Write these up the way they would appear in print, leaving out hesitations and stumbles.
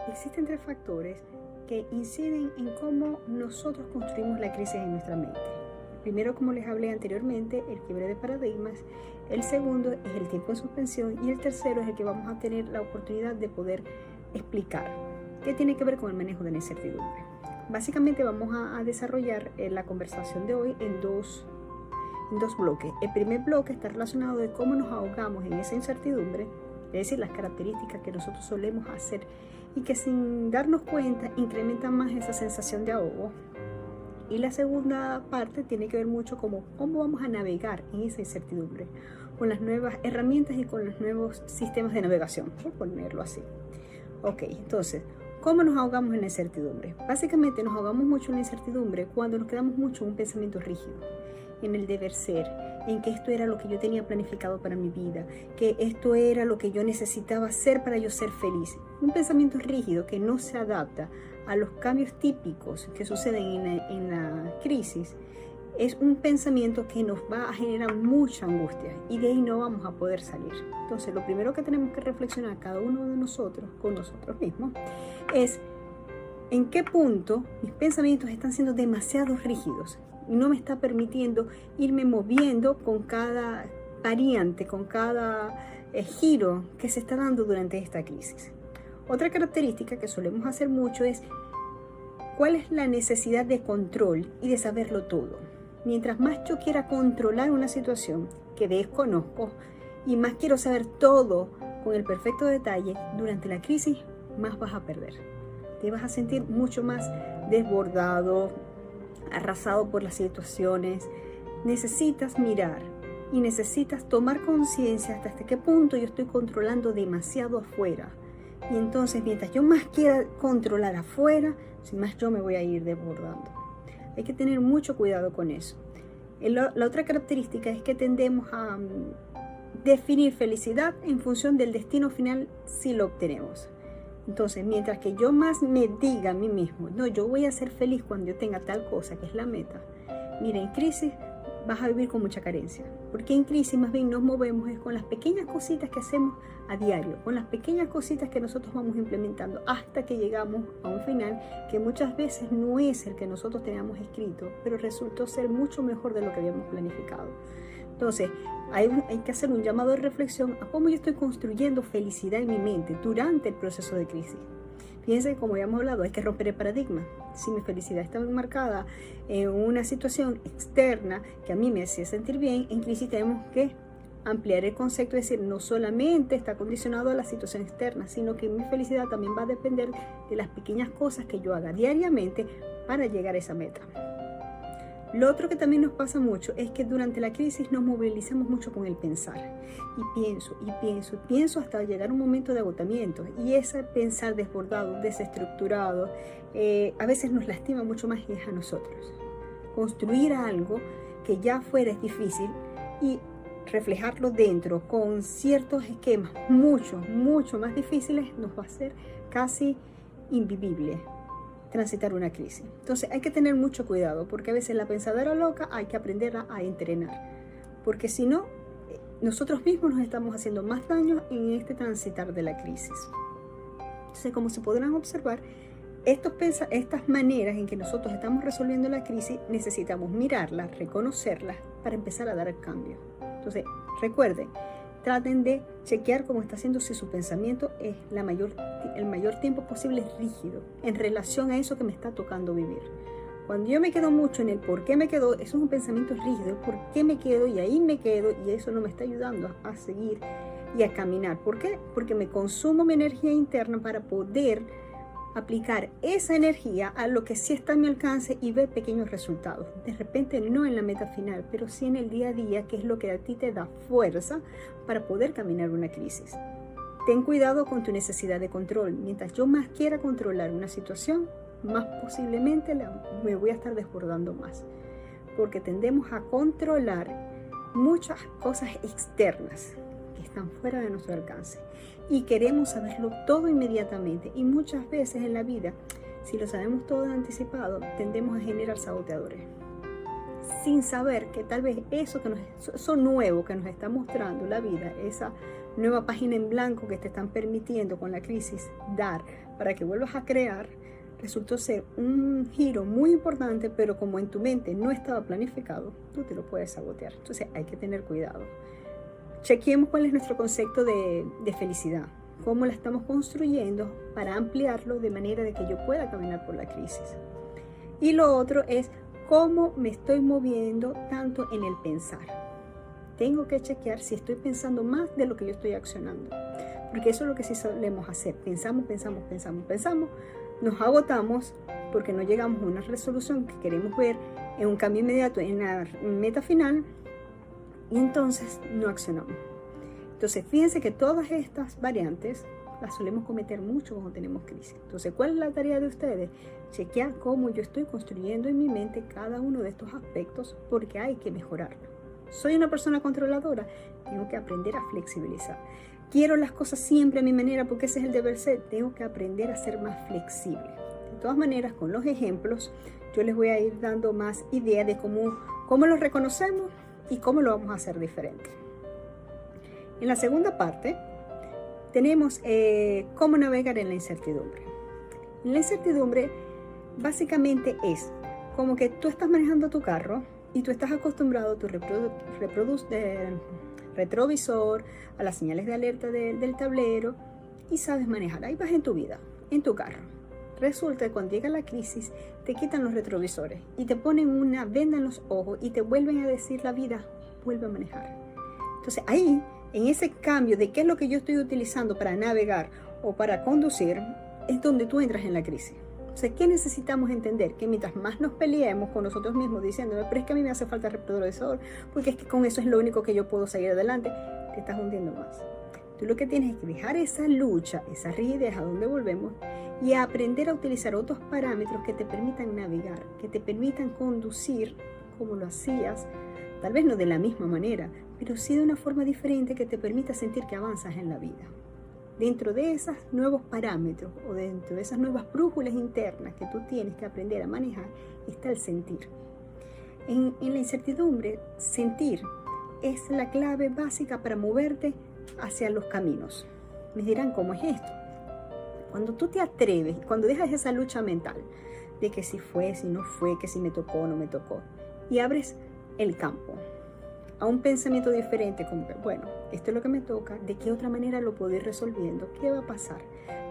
Existen tres factores que inciden en cómo nosotros construimos la crisis en nuestra mente. El primero, como les hablé anteriormente, el quiebre de paradigmas. El segundo es el tiempo en suspensión. Y el tercero es el que vamos a tener la oportunidad de poder explicar, que tiene que ver con el manejo de la incertidumbre. Básicamente vamos a desarrollar la conversación de hoy en dos bloques. El primer bloque está relacionado de cómo nos ahogamos en esa incertidumbre, es decir, las características que nosotros solemos hacer y que sin darnos cuenta incrementan más esa sensación de ahogo. Y la segunda parte tiene que ver mucho con cómo vamos a navegar en esa incertidumbre, con las nuevas herramientas y con los nuevos sistemas de navegación, por ponerlo así. Ok, entonces, ¿cómo nos ahogamos en la incertidumbre? Básicamente nos ahogamos mucho en la incertidumbre cuando nos quedamos mucho en un pensamiento rígido, en el deber ser, en que esto era lo que yo tenía planificado para mi vida, que esto era lo que yo necesitaba hacer para yo ser feliz. Un pensamiento rígido que no se adapta a los cambios típicos que suceden en la crisis, es un pensamiento que nos va a generar mucha angustia y de ahí no vamos a poder salir. Entonces, lo primero que tenemos que reflexionar cada uno de nosotros, con nosotros mismos, es en qué punto mis pensamientos están siendo demasiado rígidos y no me está permitiendo irme moviendo con cada variante, con cada giro que se está dando durante esta crisis. Otra característica que solemos hacer mucho es cuál es la necesidad de control y de saberlo todo. Mientras más yo quiera controlar una situación que desconozco y más quiero saber todo con el perfecto detalle, durante la crisis más vas a perder. Te vas a sentir mucho más desbordado, arrasado por las situaciones. Necesitas mirar y necesitas tomar conciencia hasta qué punto yo estoy controlando demasiado afuera. Y entonces, mientras yo más quiera controlar afuera, más yo me voy a ir desbordando. Hay que tener mucho cuidado con eso. La otra característica es que tendemos a definir felicidad en función del destino final si lo obtenemos. Entonces, mientras que yo más me diga a mí mismo, no, yo voy a ser feliz cuando yo tenga tal cosa, que es la meta. Mira, en crisis vas a vivir con mucha carencia, porque en crisis más bien nos movemos es con las pequeñas cositas que hacemos a diario, con las pequeñas cositas que nosotros vamos implementando hasta que llegamos a un final que muchas veces no es el que nosotros teníamos escrito, pero resultó ser mucho mejor de lo que habíamos planificado. Entonces, hay que hacer un llamado de reflexión a cómo yo estoy construyendo felicidad en mi mente durante el proceso de crisis. Fíjense, como ya hemos hablado, hay que romper el paradigma. Si mi felicidad está marcada en una situación externa que a mí me hacía sentir bien, en crisis tenemos que ampliar el concepto, es decir, no solamente está condicionado a la situación externa, sino que mi felicidad también va a depender de las pequeñas cosas que yo haga diariamente para llegar a esa meta. Lo otro que también nos pasa mucho es que durante la crisis nos movilizamos mucho con el pensar. Y pienso hasta llegar a un momento de agotamiento. Y ese pensar desbordado, desestructurado, a veces nos lastima mucho más y es a nosotros. Construir algo que ya fuera es difícil y reflejarlo dentro con ciertos esquemas mucho más difíciles nos va a hacer casi invivible transitar una crisis. Entonces hay que tener mucho cuidado porque a veces la pensadera loca hay que aprenderla a entrenar, porque si no, nosotros mismos nos estamos haciendo más daño en este transitar de la crisis. Entonces, como se podrán observar, estas maneras en que nosotros estamos resolviendo la crisis, necesitamos mirarlas, reconocerlas para empezar a dar el cambio. Entonces, recuerden, traten de chequear cómo está haciendo, si su pensamiento es el mayor tiempo posible rígido en relación a eso que me está tocando vivir. Cuando yo me quedo mucho en el por qué me quedo, eso es un pensamiento rígido, por qué me quedo y ahí me quedo, y eso no me está ayudando a seguir y a caminar. ¿Por qué? Porque me consumo mi energía interna para poder aplicar esa energía a lo que sí está a mi alcance y ver pequeños resultados. De repente no en la meta final, pero sí en el día a día, que es lo que a ti te da fuerza para poder caminar una crisis. Ten cuidado con tu necesidad de control. Mientras yo más quiera controlar una situación, más posiblemente me voy a estar desbordando más. Porque tendemos a controlar muchas cosas externas que están fuera de nuestro alcance. Y queremos saberlo todo inmediatamente. Y muchas veces en la vida, si lo sabemos todo de anticipado, tendemos a generar saboteadores. Sin saber que tal vez eso nuevo que nos está mostrando la vida, esa nueva página en blanco que te están permitiendo con la crisis dar para que vuelvas a crear, resultó ser un giro muy importante, pero como en tu mente no estaba planificado, tú te lo puedes sabotear. Entonces hay que tener cuidado. Chequeemos cuál es nuestro concepto de felicidad, cómo la estamos construyendo para ampliarlo de manera de que yo pueda caminar por la crisis. Y lo otro es cómo me estoy moviendo tanto en el pensar. Tengo que chequear si estoy pensando más de lo que yo estoy accionando, porque eso es lo que sí solemos hacer. Pensamos, nos agotamos porque no llegamos a una resolución que queremos ver en un cambio inmediato en la meta final y entonces no accionamos. Entonces fíjense que todas estas variantes las solemos cometer mucho cuando tenemos crisis. Entonces, ¿cuál es la tarea de ustedes? Chequear cómo yo estoy construyendo en mi mente cada uno de estos aspectos, porque hay que mejorarlo. Soy una persona controladora, tengo que aprender a flexibilizar. Quiero las cosas siempre a mi manera porque ese es el deber ser, tengo que aprender a ser más flexible. De todas maneras, con los ejemplos, yo les voy a ir dando más ideas de cómo los reconocemos y cómo lo vamos a hacer diferente. En la segunda parte, tenemos cómo navegar en la incertidumbre. En la incertidumbre, básicamente es como que tú estás manejando tu carro y tú estás acostumbrado a tu retrovisor, a las señales de alerta del tablero y sabes manejar. Ahí vas en tu vida, en tu carro. Resulta que cuando llega la crisis, te quitan los retrovisores y te ponen una venda en los ojos y te vuelven a decir la vida, vuelve a manejar. Entonces ahí, en ese cambio de qué es lo que yo estoy utilizando para navegar o para conducir, es donde tú entras en la crisis. O sea, ¿qué necesitamos entender? Que mientras más nos peleemos con nosotros mismos diciéndome, pero es que a mí me hace falta el retrovisor, porque es que con eso es lo único que yo puedo seguir adelante, te estás hundiendo más. Tú lo que tienes es que dejar esa lucha, esa rigidez a donde volvemos y aprender a utilizar otros parámetros que te permitan navegar, que te permitan conducir como lo hacías, tal vez no de la misma manera, pero sí de una forma diferente que te permita sentir que avanzas en la vida. Dentro de esos nuevos parámetros o dentro de esas nuevas brújulas internas que tú tienes que aprender a manejar está el sentir. En la incertidumbre, sentir es la clave básica para moverte hacia los caminos. Me dirán, ¿cómo es esto? Cuando tú te atreves, cuando dejas esa lucha mental de que si fue, si no fue, que si me tocó o no me tocó, y abres el campo a un pensamiento diferente, como que, bueno, esto es lo que me toca, ¿de qué otra manera lo puedo ir resolviendo? ¿Qué va a pasar?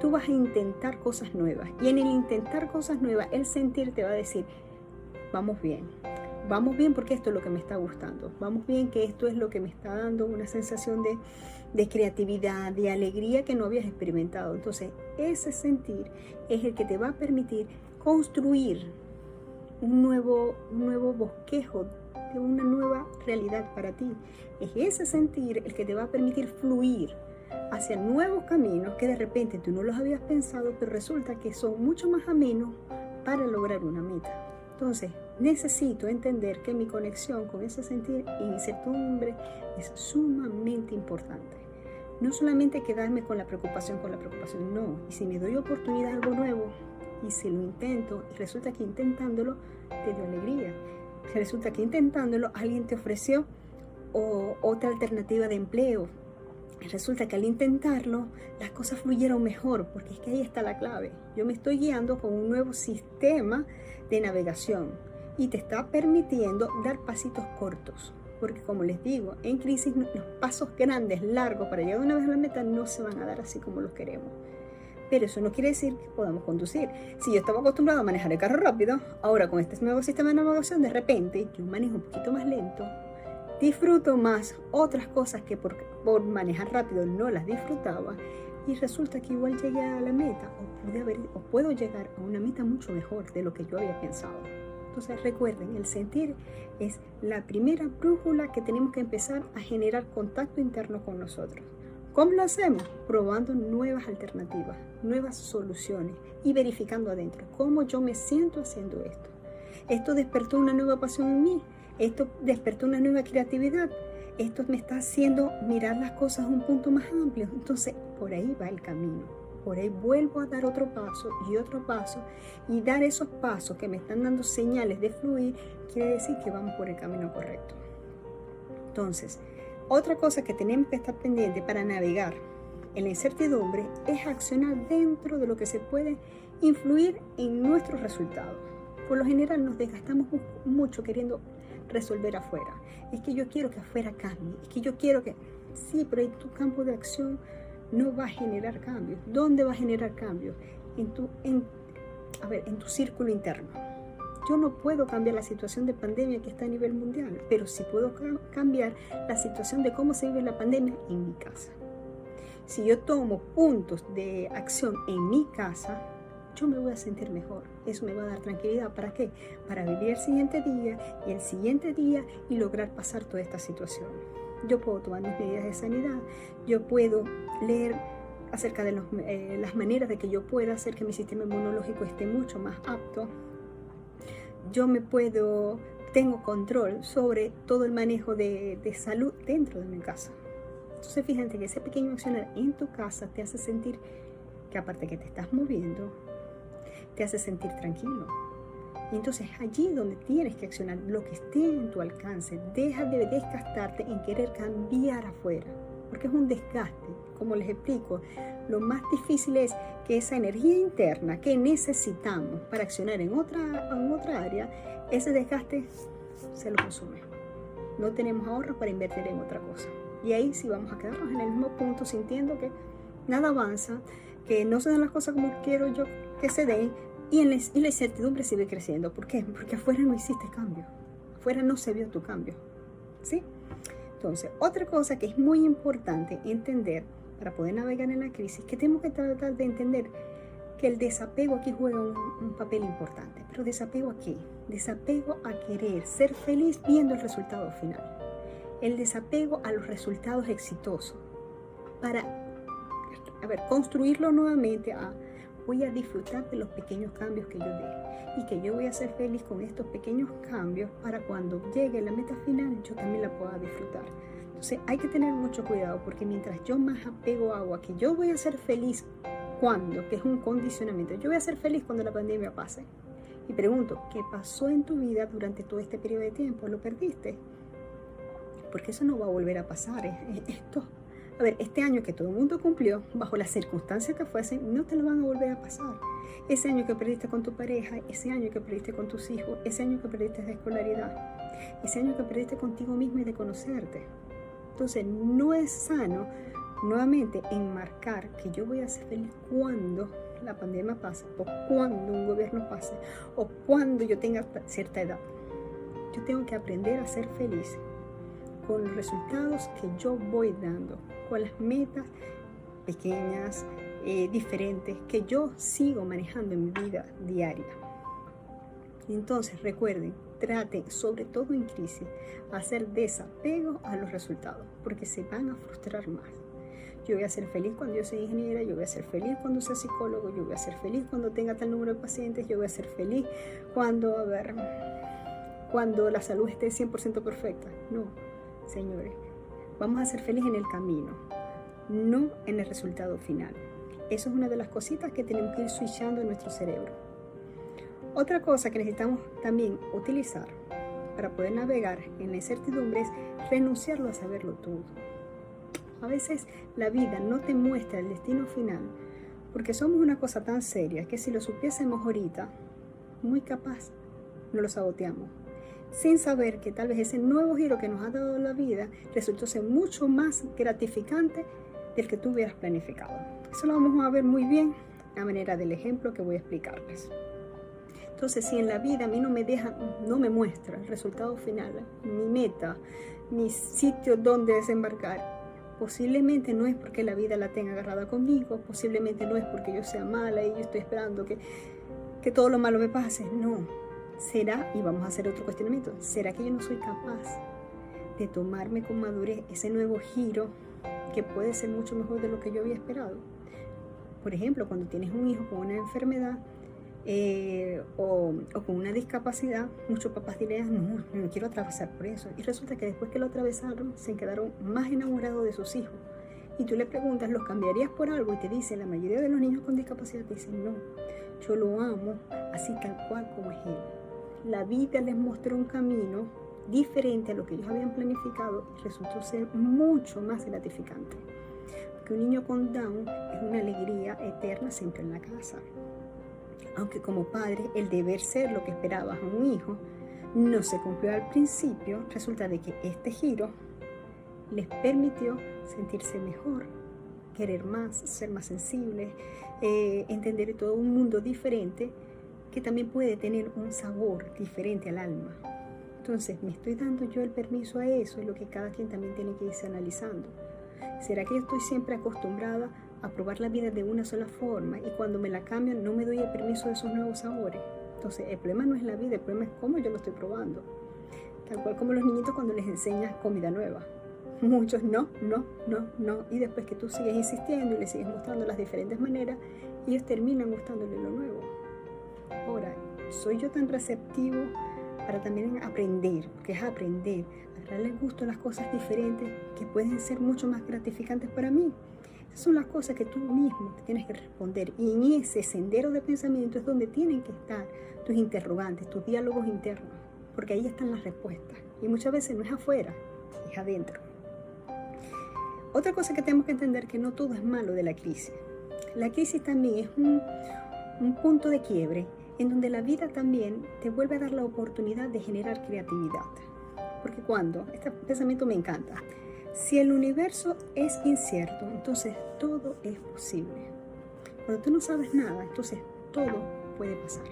Tú vas a intentar cosas nuevas y en el intentar cosas nuevas, el sentir te va a decir, vamos bien porque esto es lo que me está gustando, vamos bien que esto es lo que me está dando una sensación de creatividad, de alegría que no habías experimentado. Entonces, ese sentir es el que te va a permitir construir un nuevo bosquejo de una nueva realidad para ti. Es ese sentir el que te va a permitir fluir hacia nuevos caminos que de repente tú no los habías pensado, pero resulta que son mucho más amenos para lograr una meta. Entonces, necesito entender que mi conexión con ese sentir y incertidumbre es sumamente importante. No solamente quedarme con la preocupación, no. Y si me doy oportunidad a algo nuevo, y si lo intento, y resulta que intentándolo te dio alegría, si resulta que intentándolo alguien te ofreció otra alternativa de empleo, y resulta que al intentarlo las cosas fluyeron mejor, porque es que ahí está la clave. Yo me estoy guiando con un nuevo sistema de navegación y te está permitiendo dar pasitos cortos, porque como les digo, en crisis los pasos grandes, largos para llegar una vez a la meta no se van a dar así como los queremos. Pero eso no quiere decir que podamos conducir. Si yo estaba acostumbrado a manejar el carro rápido, ahora con este nuevo sistema de navegación, de repente yo manejo un poquito más lento, disfruto más otras cosas que por manejar rápido no las disfrutaba, y resulta que igual llegué a la meta o puedo llegar a una meta mucho mejor de lo que yo había pensado. Entonces recuerden, el sentir es la primera brújula que tenemos que empezar a generar contacto interno con nosotros. ¿Cómo lo hacemos? Probando nuevas alternativas, nuevas soluciones y verificando adentro cómo yo me siento haciendo esto. Esto despertó una nueva pasión en mí, esto despertó una nueva creatividad, esto me está haciendo mirar las cosas a un punto más amplio. Entonces, por ahí va el camino. Por ahí vuelvo a dar otro paso y dar esos pasos que me están dando señales de fluir, quiere decir que vamos por el camino correcto. Entonces, Otra cosa que tenemos que estar pendiente para navegar en la incertidumbre es accionar dentro de lo que se puede influir en nuestros resultados. Por lo general nos desgastamos mucho queriendo resolver afuera. Es que yo quiero que afuera cambie, es que yo quiero que... Sí, pero en tu campo de acción no va a generar cambios. ¿Dónde va a generar cambios? En tu círculo interno. Yo no puedo cambiar la situación de pandemia que está a nivel mundial, pero sí puedo cambiar la situación de cómo se vive la pandemia en mi casa. Si yo tomo puntos de acción en mi casa, yo me voy a sentir mejor. Eso me va a dar tranquilidad. ¿Para qué? Para vivir el siguiente día y el siguiente día y lograr pasar toda esta situación. Yo puedo tomar mis medidas de sanidad, yo puedo leer acerca de las maneras de que yo pueda hacer que mi sistema inmunológico esté mucho más apto. Tengo control sobre todo el manejo de salud dentro de mi casa. Entonces fíjate que ese pequeño accionar en tu casa te hace sentir que aparte que te estás moviendo, te hace sentir tranquilo. Y entonces allí donde tienes que accionar lo que esté en tu alcance, deja de desgastarte en querer cambiar afuera, porque es un desgaste. Como les explico, lo más difícil es que esa energía interna que necesitamos para accionar en otra área, ese desgaste se lo consume. No tenemos ahorros para invertir en otra cosa. Y ahí sí vamos a quedarnos en el mismo punto sintiendo que nada avanza, que no se dan las cosas como quiero yo que se den, y la incertidumbre sigue creciendo. ¿Por qué? Porque afuera no hiciste cambio. Afuera no se vio tu cambio. ¿Sí? Entonces, otra cosa que es muy importante entender para poder navegar en la crisis, que tenemos que tratar de entender que el desapego aquí juega un papel importante. ¿Pero desapego a qué? Desapego a querer ser feliz viendo el resultado final. El desapego a los resultados exitosos. Para, construirlo nuevamente voy a disfrutar de los pequeños cambios que yo dé y que yo voy a ser feliz con estos pequeños cambios para cuando llegue la meta final yo también la pueda disfrutar. Entonces hay que tener mucho cuidado porque mientras yo más apego a que yo voy a ser feliz cuando, que es un condicionamiento, yo voy a ser feliz cuando la pandemia pase. Y pregunto, ¿qué pasó en tu vida durante todo este periodo de tiempo? ¿Lo perdiste? Porque eso no va a volver a pasar. Este año que todo el mundo cumplió, bajo las circunstancias que fuesen, no te lo van a volver a pasar. Ese año que perdiste con tu pareja, ese año que perdiste con tus hijos, ese año que perdiste de escolaridad, ese año que perdiste contigo mismo y de conocerte. Entonces, no es sano, nuevamente, enmarcar que yo voy a ser feliz cuando la pandemia pase, o cuando un gobierno pase, o cuando yo tenga cierta edad. Yo tengo que aprender a ser feliz con los resultados que yo voy dando, con las metas pequeñas, diferentes, que yo sigo manejando en mi vida diaria. Entonces recuerden, traten, sobre todo en crisis, hacer desapego a los resultados, porque se van a frustrar más. Yo voy a ser feliz cuando yo sea ingeniera, yo voy a ser feliz cuando sea psicólogo, yo voy a ser feliz cuando tenga tal número de pacientes, yo voy a ser feliz cuando la salud esté 100% perfecta. No, señores, vamos a ser felices en el camino, no en el resultado final. Eso es una de las cositas que tenemos que ir switchando en nuestro cerebro. Otra cosa que necesitamos también utilizar para poder navegar en la incertidumbre es renunciarlo a saberlo todo. A veces la vida no te muestra el destino final porque somos una cosa tan seria que si lo supiésemos ahorita, muy capaz, nos lo saboteamos, sin saber que tal vez ese nuevo giro que nos ha dado la vida resultó ser mucho más gratificante del que tú hubieras planificado. Eso lo vamos a ver muy bien a manera del ejemplo que voy a explicarles. Entonces, si en la vida a mí no me muestra el resultado final, mi meta, mi sitio donde desembarcar, posiblemente no es porque la vida la tenga agarrada conmigo, posiblemente no es porque yo sea mala y yo estoy esperando que todo lo malo me pase. No, será, y vamos a hacer otro cuestionamiento, ¿será que yo no soy capaz de tomarme con madurez ese nuevo giro que puede ser mucho mejor de lo que yo había esperado? Por ejemplo, cuando tienes un hijo con una enfermedad o con una discapacidad, muchos papás dirían, no quiero atravesar por eso. Y resulta que después que lo atravesaron, se quedaron más enamorados de sus hijos. Y tú le preguntas, ¿los cambiarías por algo? Y te dice, la mayoría de los niños con discapacidad te dicen, no, yo lo amo así tal cual como es él. La vida les mostró un camino diferente a lo que ellos habían planificado y resultó ser mucho más gratificante. Porque un niño con Down es una alegría eterna siempre en la casa. Aunque como padre el deber ser lo que esperabas a un hijo no se cumplió al principio, resulta de que este giro les permitió sentirse mejor, querer más, ser más sensibles, entender todo un mundo diferente que también puede tener un sabor diferente al alma. Entonces, ¿me estoy dando yo el permiso a eso? Es lo que cada quien también tiene que irse analizando. ¿Será que yo estoy siempre acostumbrada a probar la vida de una sola forma y cuando me la cambian no me doy el permiso de esos nuevos sabores? Entonces, el problema no es la vida, el problema es cómo yo lo estoy probando. Tal cual como los niñitos cuando les enseñas comida nueva. Muchos no, y después que tú sigues insistiendo y les sigues mostrando las diferentes maneras, ellos terminan gustándole lo nuevo. Ahora, ¿soy yo tan receptivo para también aprender? Porque es aprender, a darle gusto a las cosas diferentes que pueden ser mucho más gratificantes para mí. Esas son las cosas que tú mismo te tienes que responder, y en ese sendero de pensamiento es donde tienen que estar tus interrogantes, tus diálogos internos, porque ahí están las respuestas, y muchas veces no es afuera, es adentro. Otra cosa que tenemos que entender que no todo es malo de la crisis. La crisis también es un punto de quiebre en donde la vida también te vuelve a dar la oportunidad de generar creatividad. Porque este pensamiento me encanta, si el universo es incierto, entonces todo es posible. Cuando tú no sabes nada, entonces todo puede pasar.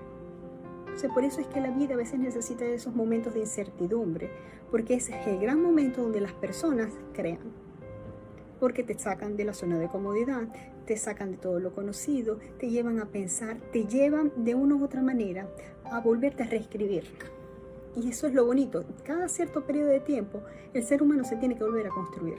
Entonces, por eso es que la vida a veces necesita esos momentos de incertidumbre, porque ese es el gran momento donde las personas crean. Porque te sacan de la zona de comodidad, te sacan de todo lo conocido, te llevan a pensar, te llevan de una u otra manera a volverte a reescribir. Y eso es lo bonito. Cada cierto periodo de tiempo, el ser humano se tiene que volver a construir.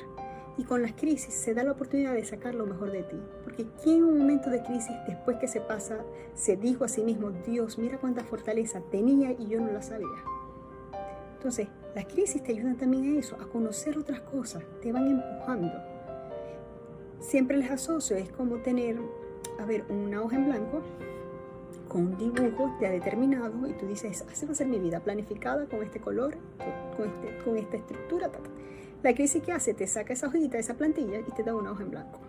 Y con las crisis se da la oportunidad de sacar lo mejor de ti. Porque ¿quién en un momento de crisis, después que se pasa, se dijo a sí mismo, Dios, mira cuánta fortaleza tenía y yo no la sabía? Entonces, las crisis te ayudan también a eso, a conocer otras cosas, te van empujando. Siempre les asocio, es como tener, una hoja en blanco con un dibujo ya determinado y tú dices, así va a ser mi vida, planificada con este color, con esta estructura. La crisis que hace, te saca esa hojita, esa plantilla y te da una hoja en blanco.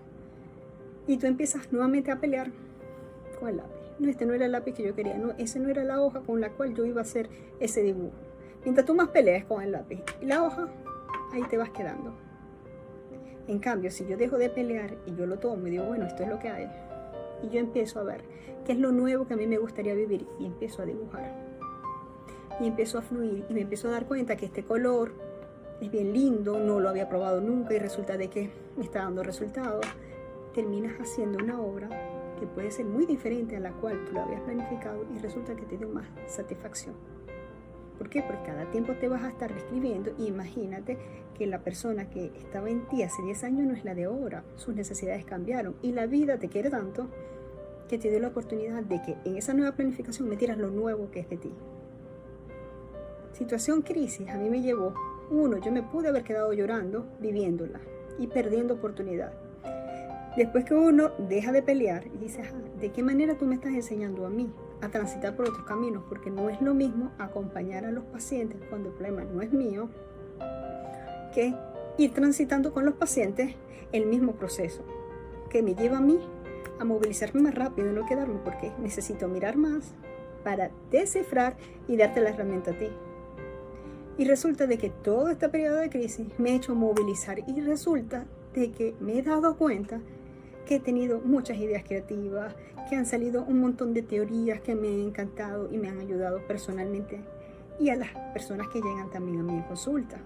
Y tú empiezas nuevamente a pelear con el lápiz. No, este no era el lápiz que yo quería, no, ese no era la hoja con la cual yo iba a hacer ese dibujo. Mientras tú más peleas con el lápiz y la hoja, ahí te vas quedando. En cambio, si yo dejo de pelear y yo lo tomo y digo, bueno, esto es lo que hay, y yo empiezo a ver qué es lo nuevo que a mí me gustaría vivir, y empiezo a dibujar, y empiezo a fluir, y me empiezo a dar cuenta que este color es bien lindo, no lo había probado nunca, y resulta de que me está dando resultados. Terminas haciendo una obra que puede ser muy diferente a la cual tú lo habías planificado, y resulta que te dio más satisfacción. ¿Por qué? Porque cada tiempo te vas a estar reescribiendo. Imagínate que la persona que estaba en ti hace 10 años no es la de ahora. Sus necesidades cambiaron y la vida te quiere tanto que te dio la oportunidad de que en esa nueva planificación metieras lo nuevo que es de ti. Situación crisis a mí me llevó, yo me pude haber quedado llorando, viviéndola y perdiendo oportunidad. Después que uno deja de pelear y dice, ¿de qué manera tú me estás enseñando a mí a transitar por otros caminos? Porque no es lo mismo acompañar a los pacientes cuando el problema no es mío, que ir transitando con los pacientes el mismo proceso, que me lleva a mí a movilizarme más rápido y no quedarme, porque necesito mirar más para descifrar y darte la herramienta a ti. Y resulta de que todo este periodo de crisis me ha hecho movilizar, y resulta de que me he dado cuenta que he tenido muchas ideas creativas, que han salido un montón de teorías que me han encantado y me han ayudado personalmente, y a las personas que llegan también a mi consulta.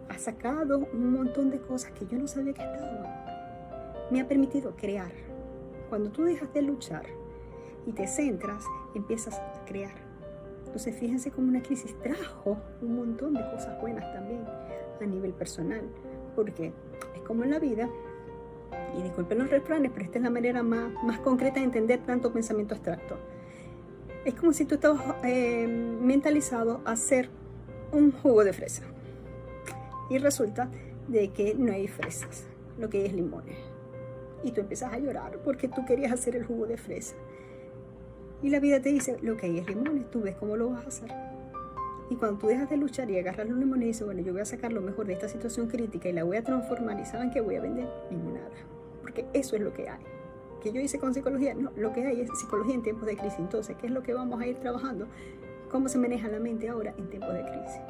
Ha sacado un montón de cosas que yo no sabía que estaban. Me ha permitido crear. Cuando tú dejas de luchar y te centras, empiezas a crear. Entonces fíjense cómo una crisis trajo un montón de cosas buenas también a nivel personal, porque es como en la vida. Y disculpen los refranes, pero esta es la manera más concreta de entender tanto pensamiento abstracto. Es como si tú estabas mentalizado a hacer un jugo de fresa. Y resulta de que no hay fresas, lo que hay es limones. Y tú empiezas a llorar porque tú querías hacer el jugo de fresa. Y la vida te dice, lo que hay es limones, tú ves cómo lo vas a hacer. Y cuando tú dejas de luchar y agarras los limones y dices, bueno, yo voy a sacar lo mejor de esta situación crítica y la voy a transformar, y ¿saben qué voy a vender? Nada. Porque eso es lo que hay. ¿Qué yo hice con psicología? No, lo que hay es psicología en tiempos de crisis. Entonces, ¿qué es lo que vamos a ir trabajando? ¿Cómo se maneja la mente ahora en tiempos de crisis?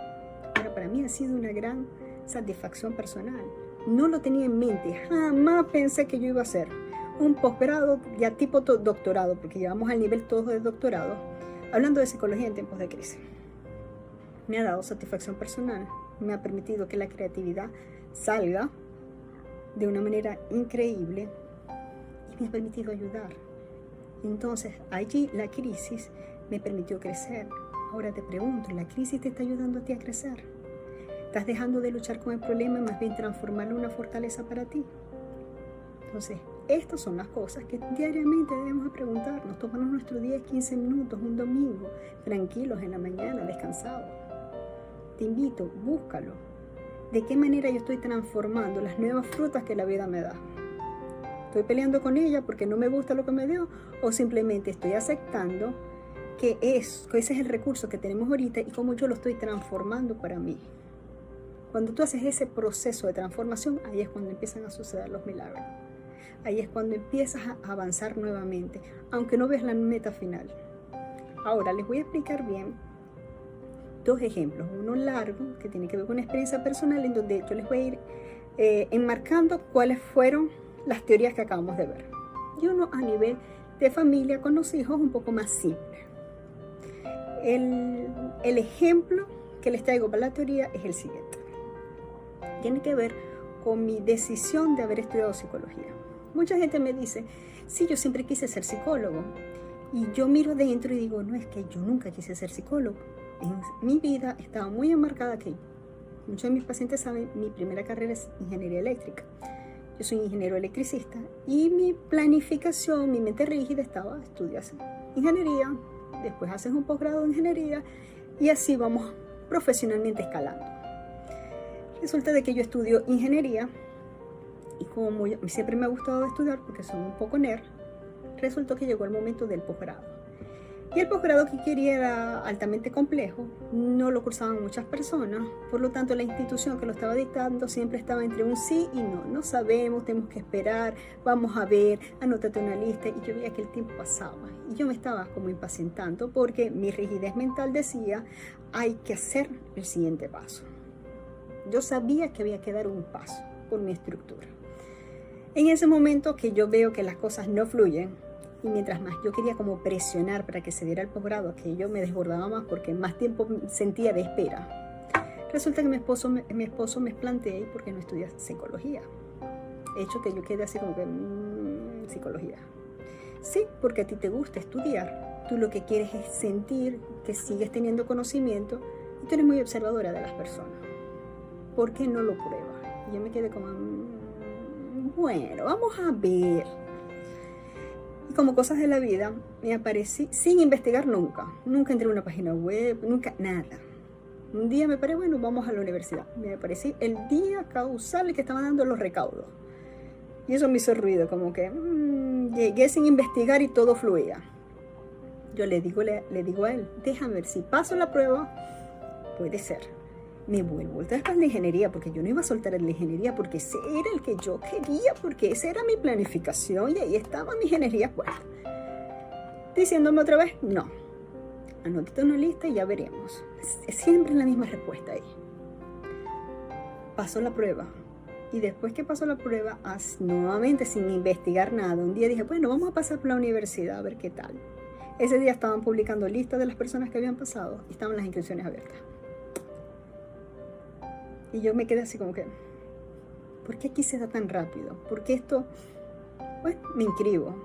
Pero para mí ha sido una gran satisfacción personal. No lo tenía en mente, jamás pensé que yo iba a hacer un posgrado, ya tipo doctorado, porque llevamos al nivel todo de doctorado, hablando de psicología en tiempos de crisis. Me ha dado satisfacción personal, me ha permitido que la creatividad salga de una manera increíble y me ha permitido ayudar. Entonces, allí la crisis me permitió crecer. Ahora te pregunto, ¿la crisis te está ayudando a ti a crecer? ¿Estás dejando de luchar con el problema y más bien transformarlo en una fortaleza para ti? Entonces, estas son las cosas que diariamente debemos preguntarnos. Tomarnos nuestros 10, 15 minutos, un domingo, tranquilos en la mañana, descansados. Te invito, búscalo. ¿De qué manera yo estoy transformando las nuevas frutas que la vida me da? ¿Estoy peleando con ella porque no me gusta lo que me dio? ¿O simplemente estoy aceptando que ese es el recurso que tenemos ahorita y cómo yo lo estoy transformando para mí? Cuando tú haces ese proceso de transformación, ahí es cuando empiezan a suceder los milagros. Ahí es cuando empiezas a avanzar nuevamente, aunque no veas la meta final. Ahora les voy a explicar bien dos ejemplos. Uno largo, que tiene que ver con una experiencia personal, en donde yo les voy a ir enmarcando cuáles fueron las teorías que acabamos de ver. Y uno a nivel de familia con los hijos, un poco más simple. El ejemplo que les traigo para la teoría es el siguiente. Tiene que ver con mi decisión de haber estudiado psicología. Mucha gente me dice, sí, yo siempre quise ser psicólogo. Y yo miro dentro y digo, no, es que yo nunca quise ser psicólogo. En mi vida estaba muy enmarcada que muchos de mis pacientes saben, mi primera carrera es ingeniería eléctrica. Yo soy ingeniero electricista y mi planificación, mi mente rígida estaba estudiar ingeniería, después haces un posgrado en ingeniería y así vamos profesionalmente escalando. Resulta de que yo estudio ingeniería y como siempre me ha gustado estudiar porque soy un poco nerd, resultó que llegó el momento del posgrado. Y el posgrado que quería era altamente complejo, no lo cursaban muchas personas, por lo tanto la institución que lo estaba dictando siempre estaba entre un sí y no. No sabemos, tenemos que esperar, vamos a ver, anótate una lista. Y yo veía que el tiempo pasaba y yo me estaba como impacientando porque mi rigidez mental decía, hay que hacer el siguiente paso. Yo sabía que había que dar un paso por mi estructura. En ese momento que yo veo que las cosas no fluyen, y mientras más yo quería como presionar para que se diera el posgrado, que yo me desbordaba más porque más tiempo sentía de espera. Resulta que mi esposo me plantea, ¿y por qué no estudias psicología? Hecho que yo quedé así como que, psicología. Sí, porque a ti te gusta estudiar. Tú lo que quieres es sentir que sigues teniendo conocimiento y tú eres muy observadora de las personas. ¿Por qué no lo pruebas? Y yo me quedé como, bueno, vamos a ver. Y como cosas de la vida, me aparecí sin investigar nunca. Nunca entré en una página web, nunca, nada. Un día me paré, bueno, vamos a la universidad. Me aparecí el día causal que estaban dando los recaudos. Y eso me hizo ruido, como que llegué sin investigar y todo fluía. Yo le digo a él, déjame ver, si paso la prueba, puede ser. Me vuelvo otra vez a la ingeniería, porque yo no iba a soltar la ingeniería, porque ese era el que yo quería, porque esa era mi planificación y ahí estaba mi ingeniería puesta. Diciéndome otra vez, no, anótate una lista y ya veremos. Es siempre la misma respuesta ahí. Pasó la prueba y después que pasó la prueba, nuevamente sin investigar nada, un día dije, bueno, vamos a pasar por la universidad a ver qué tal. Ese día estaban publicando listas de las personas que habían pasado y estaban las inscripciones abiertas. Y yo me quedé así como que, ¿por qué aquí se da tan rápido? ¿Por qué esto? Pues me inscribo.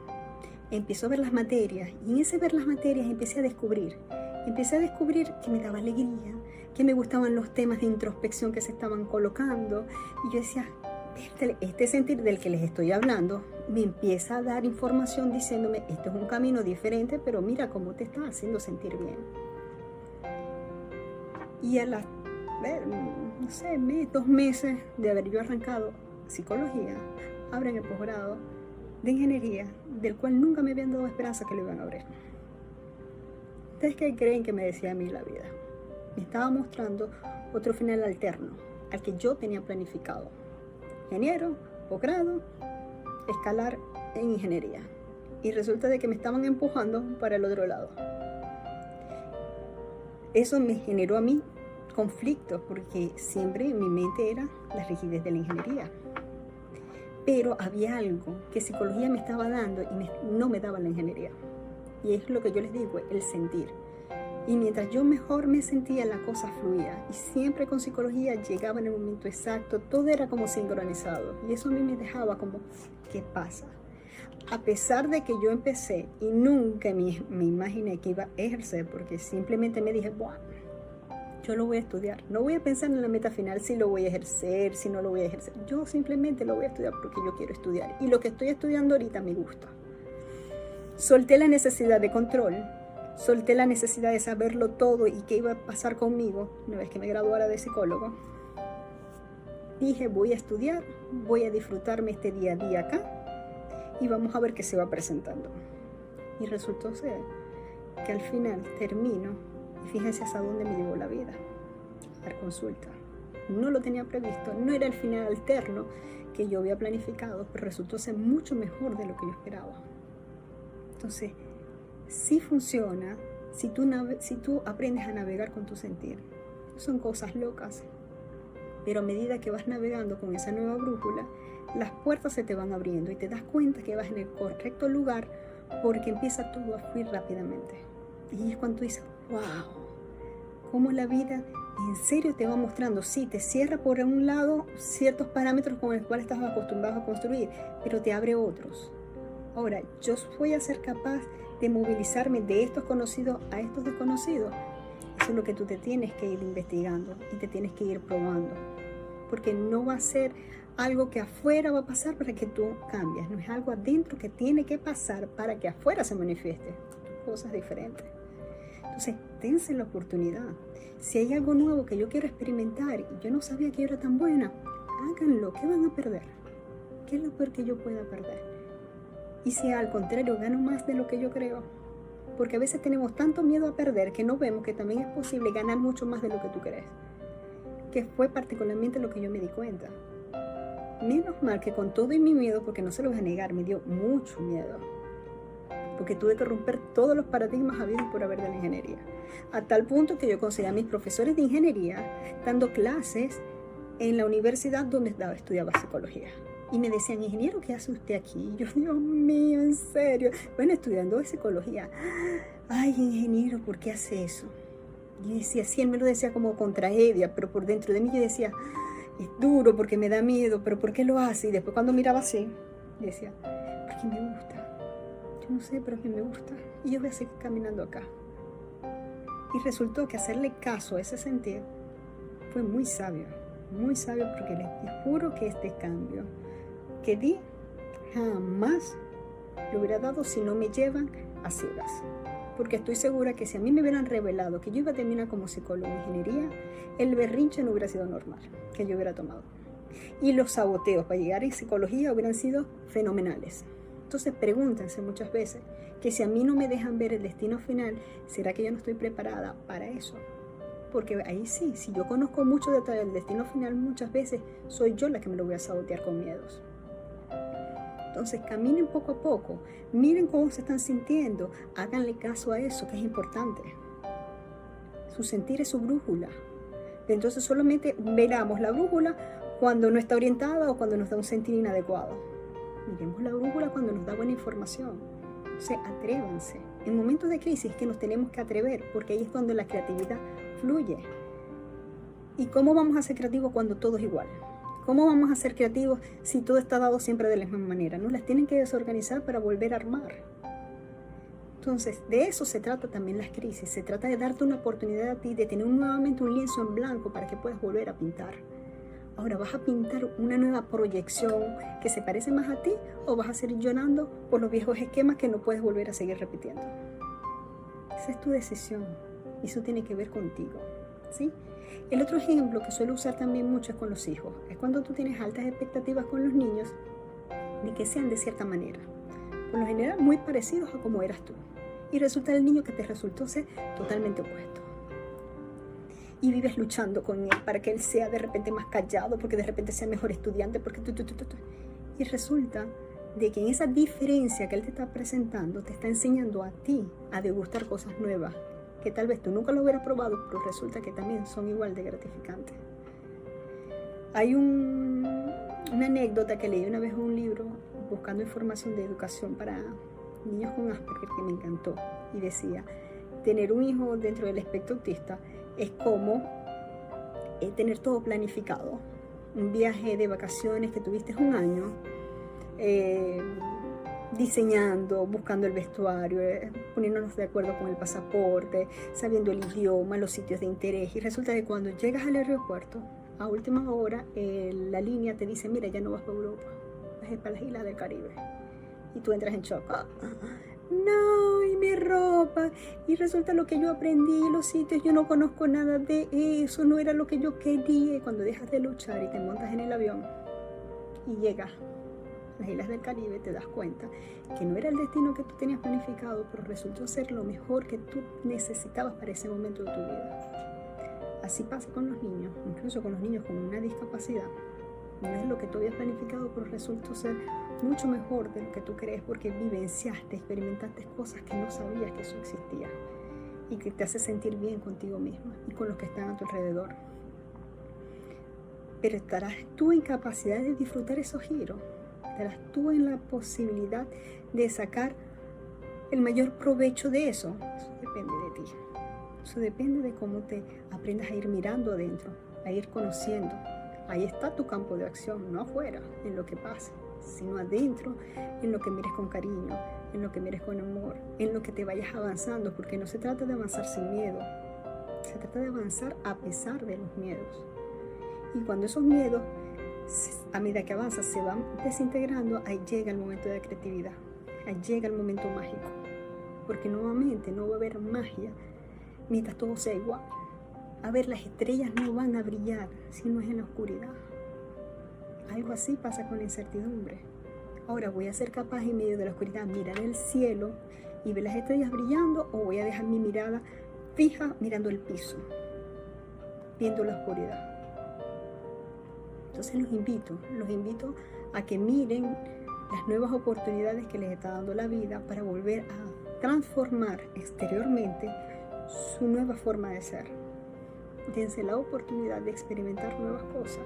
Empiezo a ver las materias y en ese ver las materias empecé a descubrir que me daba alegría, que me gustaban los temas de introspección que se estaban colocando. Y yo decía, este sentir del que les estoy hablando me empieza a dar información diciéndome, esto es un camino diferente, pero mira cómo te está haciendo sentir bien. Y a las, no sé, 2 meses de haber yo arrancado psicología, abren el posgrado de ingeniería, del cual nunca me habían dado esperanza que lo iban a abrir. ¿Ustedes qué creen que me decía a mí la vida? me estaba mostrando otro final alterno al que yo tenía planificado. Ingeniero, posgrado, escalar en ingeniería. Y resulta de que me estaban empujando para el otro lado. Eso me generó a mí conflictos porque siempre en mi mente era la rigidez de la ingeniería. Pero había algo que psicología me estaba dando y no me daba la ingeniería. Y es lo que yo les digo, el sentir. Y mientras yo mejor me sentía, la cosa fluía. Y siempre con psicología llegaba en el momento exacto, todo era como sincronizado. Y eso a mí me dejaba como, ¿qué pasa? A pesar de que yo empecé y nunca me imaginé que iba a ejercer, porque simplemente me dije, buah, yo lo voy a estudiar. No voy a pensar en la meta final si lo voy a ejercer, si no lo voy a ejercer. Yo simplemente lo voy a estudiar porque yo quiero estudiar. Y lo que estoy estudiando ahorita me gusta. Solté la necesidad de control, solté la necesidad de saberlo todo y qué iba a pasar conmigo una vez que me graduara de psicólogo. Dije, voy a estudiar, voy a disfrutarme este día a día acá y vamos a ver qué se va presentando. Y resultó ser que al final termino, y fíjense hasta dónde me llevó la vida, a dar consulta. No lo tenía previsto, no era el final alterno que yo había planificado, pero resultó ser mucho mejor de lo que yo esperaba. Entonces, sí funciona si tú aprendes a navegar con tu sentir. Son cosas locas, pero a medida que vas navegando con esa nueva brújula, las puertas se te van abriendo y te das cuenta que vas en el correcto lugar porque empieza todo a fluir rápidamente. Y es cuando tú dices, wow, cómo la vida en serio te va mostrando. Sí, te cierra por un lado ciertos parámetros con los cuales estás acostumbrado a construir, pero te abre otros. Ahora, yo voy a ser capaz de movilizarme de estos conocidos a estos desconocidos. Eso es lo que tú te tienes que ir investigando y te tienes que ir probando. Porque no va a ser algo que afuera va a pasar para que tú cambies. No es algo adentro que tiene que pasar para que afuera se manifieste. Cosas diferentes. Entonces, dense la oportunidad. Si hay algo nuevo que yo quiero experimentar y yo no sabía que era tan buena, háganlo. ¿Qué van a perder? ¿Qué es lo peor que yo pueda perder? Y si al contrario gano más de lo que yo creo, porque a veces tenemos tanto miedo a perder que no vemos que también es posible ganar mucho más de lo que tú crees, que fue particularmente lo que yo me di cuenta. Menos mal que con todo y mi miedo, porque no se lo voy a negar, me dio mucho miedo, porque tuve que romper todos los paradigmas habidos por haber de la ingeniería, a tal punto que yo conseguí a mis profesores de ingeniería dando clases en la universidad donde estudiaba psicología. Y me decían, ingeniero, ¿qué hace usted aquí? Y yo, Dios mío, en serio. Bueno, estudiando psicología. Ay, ingeniero, ¿por qué hace eso? Y yo decía, sí, él me lo decía como con tragedia, pero por dentro de mí yo decía, es duro porque me da miedo, pero ¿por qué lo hace? Y después cuando miraba así, decía, porque me gusta. Yo no sé, pero es que me gusta. Y yo voy a seguir caminando acá. Y resultó que hacerle caso a ese sentir fue muy sabio porque les juro que este cambio que di jamás lo hubiera dado si no me llevan a ciegas, porque estoy segura que si a mí me hubieran revelado que yo iba a terminar como psicólogo en ingeniería, el berrinche no hubiera sido normal que yo hubiera tomado y los saboteos para llegar en psicología hubieran sido fenomenales. Entonces pregúntense muchas veces que si a mí no me dejan ver el destino final, ¿será que yo no estoy preparada para eso? Porque ahí sí, si yo conozco mucho detalle del destino final, muchas veces soy yo la que me lo voy a sabotear con miedos. Entonces caminen poco a poco, miren cómo se están sintiendo, háganle caso a eso que es importante. Su sentir es su brújula. Entonces solamente veramos la brújula cuando no está orientada o cuando nos da un sentir inadecuado. Miremos la brújula cuando nos da buena información. Entonces atrévanse. En momentos de crisis es que nos tenemos que atrever, porque ahí es donde la creatividad fluye. ¿Y cómo vamos a ser creativos cuando todo es igual? ¿Cómo vamos a ser creativos si todo está dado siempre de la misma manera? No las tienen que desorganizar para volver a armar. Entonces, de eso se trata también las crisis. Se trata de darte una oportunidad a ti de tener nuevamente un lienzo en blanco para que puedas volver a pintar. Ahora, ¿vas a pintar una nueva proyección que se parece más a ti o vas a seguir llorando por los viejos esquemas que no puedes volver a seguir repitiendo? Esa es tu decisión y eso tiene que ver contigo, ¿sí? El otro ejemplo que suelo usar también mucho es con los hijos. Es cuando tú tienes altas expectativas con los niños de que sean de cierta manera. Por lo general muy parecidos a como eras tú. Y resulta el niño que te resultó ser totalmente opuesto. y vives luchando con él para que él sea de repente más callado, porque de repente sea mejor estudiante, porque y resulta de que en esa diferencia que él te está presentando, te está enseñando a ti a degustar cosas nuevas, que tal vez tú nunca lo hubieras probado, pero resulta que también son igual de gratificantes. Hay una anécdota que leí una vez en un libro, buscando información de educación para niños con Asperger, que me encantó, y decía, tener un hijo dentro del espectro autista es como tener todo planificado. Un viaje de vacaciones que tuviste un año, diseñando, buscando el vestuario, poniéndonos de acuerdo con el pasaporte, sabiendo el idioma, los sitios de interés, y resulta que cuando llegas al aeropuerto, a última hora, la línea te dice, mira, ya no vas para Europa, vas para las islas del Caribe. Y tú entras en shock. No, y mi ropa, y resulta lo que yo aprendí, los sitios, yo no conozco nada de eso, no era lo que yo quería. Y cuando dejas de luchar y te montas en el avión y llegas a las islas del Caribe, te das cuenta que no era el destino que tú tenías planificado, pero resultó ser lo mejor que tú necesitabas para ese momento de tu vida. Así pasa con los niños, incluso con los niños con una discapacidad. No es lo que tú habías planificado, pero resultó ser mucho mejor de lo que tú crees, porque vivenciaste, experimentaste cosas que no sabías que eso existía y que te hace sentir bien contigo misma y con los que están a tu alrededor. Pero estarás tú en capacidad de disfrutar esos giros, estarás tú en la posibilidad de sacar el mayor provecho de eso. Eso depende de ti. Eso depende de cómo te aprendas a ir mirando adentro, a ir conociendo. Ahí está tu campo de acción, no afuera, en lo que pasa, sino adentro, en lo que mires con cariño, en lo que mires con amor, en lo que te vayas avanzando, porque no se trata de avanzar sin miedo, se trata de avanzar a pesar de los miedos. Y cuando esos miedos, a medida que avanzas, se van desintegrando, ahí llega el momento de la creatividad, ahí llega el momento mágico, porque nuevamente no va a haber magia mientras todo sea igual. A ver, las estrellas no van a brillar si no es en la oscuridad. Algo así pasa con la incertidumbre. Ahora, ¿voy a ser capaz en medio de la oscuridad mirar el cielo y ver las estrellas brillando, o voy a dejar mi mirada fija mirando el piso, viendo la oscuridad? Entonces los invito a que miren las nuevas oportunidades que les está dando la vida para volver a transformar exteriormente su nueva forma de ser. Dense la oportunidad de experimentar nuevas cosas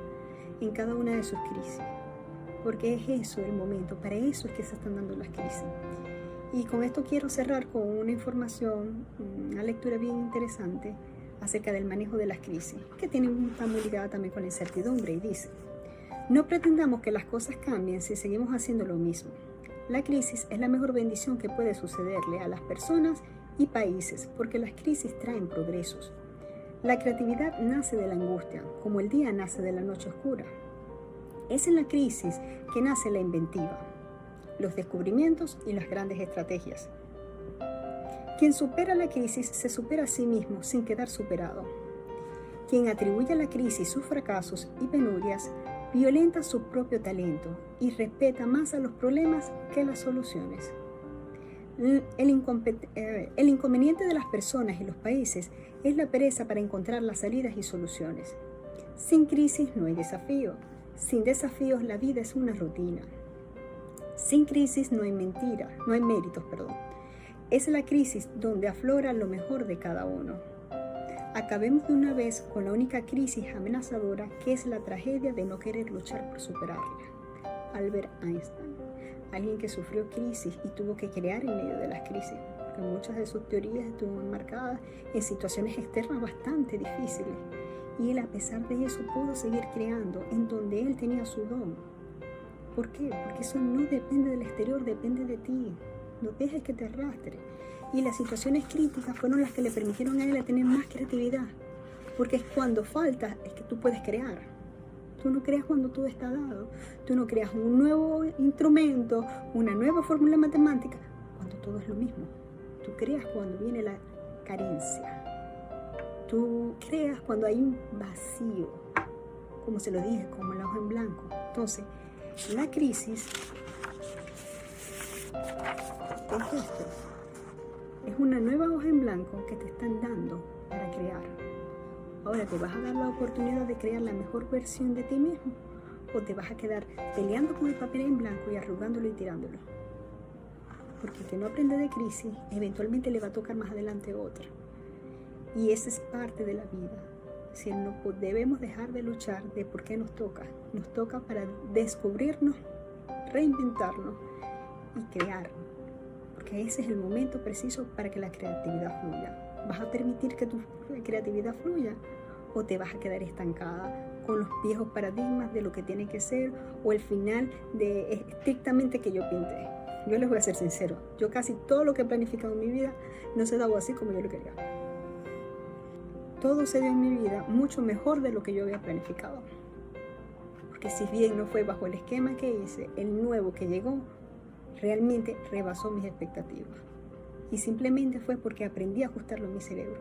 en cada una de sus crisis, porque es eso el momento, para eso es que se están dando las crisis. Y con esto quiero cerrar con una información, una lectura bien interesante acerca del manejo de las crisis, que está muy ligada también con la incertidumbre, y dice: no pretendamos que las cosas cambien si seguimos haciendo lo mismo. La crisis es la mejor bendición que puede sucederle a las personas y países, porque las crisis traen progresos. La creatividad nace de la angustia, como el día nace de la noche oscura. Es en la crisis que nace la inventiva, los descubrimientos y las grandes estrategias. Quien supera la crisis se supera a sí mismo sin quedar superado. Quien atribuye a la crisis sus fracasos y penurias violenta su propio talento y respeta más a los problemas que las soluciones. El inconveniente de las personas y los países es la pereza para encontrar las salidas y soluciones. Sin crisis no hay desafío. Sin desafíos la vida es una rutina. Sin crisis no hay méritos. Es la crisis donde aflora lo mejor de cada uno. Acabemos de una vez con la única crisis amenazadora, que es la tragedia de no querer luchar por superarla. Albert Einstein, alguien que sufrió crisis y tuvo que crear en medio de las crisis, porque muchas de sus teorías estuvieron marcadas en situaciones externas bastante difíciles, y él, a pesar de eso, pudo seguir creando en donde él tenía su don. ¿Por qué? Porque eso no depende del exterior, depende de ti. No dejes que te arrastre. Y las situaciones críticas fueron las que le permitieron a él tener más creatividad, porque es cuando falta es que tú puedes crear. Tú no creas cuando todo está dado. Tú no creas un nuevo instrumento, una nueva fórmula matemática, cuando todo es lo mismo. Tú creas cuando viene la carencia. Tú creas cuando hay un vacío, como se lo dije, como la hoja en blanco. Entonces, la crisis es esto. Es una nueva hoja en blanco que te están dando para crear. Ahora, ¿te vas a dar la oportunidad de crear la mejor versión de ti mismo? ¿O te vas a quedar peleando con el papel en blanco y arrugándolo y tirándolo? Porque el que no aprende de crisis, eventualmente le va a tocar más adelante otra. Y esa es parte de la vida. Si no debemos dejar de luchar de por qué nos toca. Nos toca para descubrirnos, reinventarnos y crear. Porque ese es el momento preciso para que la creatividad fluya. ¿Vas a permitir que tu creatividad fluya? ¿O te vas a quedar estancada con los viejos paradigmas de lo que tiene que ser o el final de estrictamente que yo pinté? Yo les voy a ser sincero, yo casi todo lo que he planificado en mi vida no se daba así como yo lo quería. Todo se dio en mi vida mucho mejor de lo que yo había planificado. Porque si bien no fue bajo el esquema que hice, el nuevo que llegó realmente rebasó mis expectativas. Y simplemente fue porque aprendí a ajustarlo en mi cerebro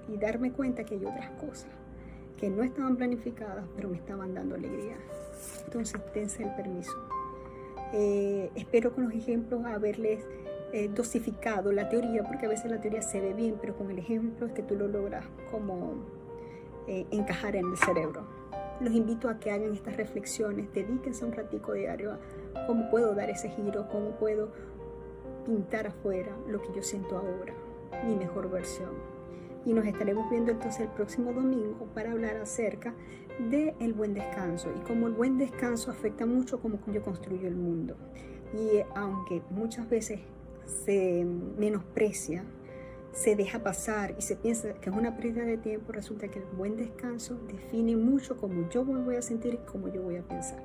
y darme cuenta que hay otras cosas que no estaban planificadas, pero me estaban dando alegría. Entonces, dense el permiso. Espero con los ejemplos haberles dosificado la teoría, porque a veces la teoría se ve bien, pero con el ejemplo es que tú lo logras como encajar en el cerebro. Los invito a que hagan estas reflexiones, dedíquense un ratico diario a cómo puedo dar ese giro, cómo puedo pintar afuera lo que yo siento ahora, mi mejor versión. Y nos estaremos viendo entonces el próximo domingo para hablar acerca del buen descanso y cómo el buen descanso afecta mucho cómo yo construyo el mundo. Y aunque muchas veces se menosprecia, se deja pasar y se piensa que es una pérdida de tiempo, resulta que el buen descanso define mucho cómo yo me voy a sentir y cómo yo voy a pensar.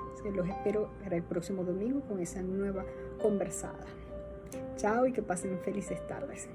Entonces, los espero para el próximo domingo con esa nueva conversada. Chao y que pasen felices tardes.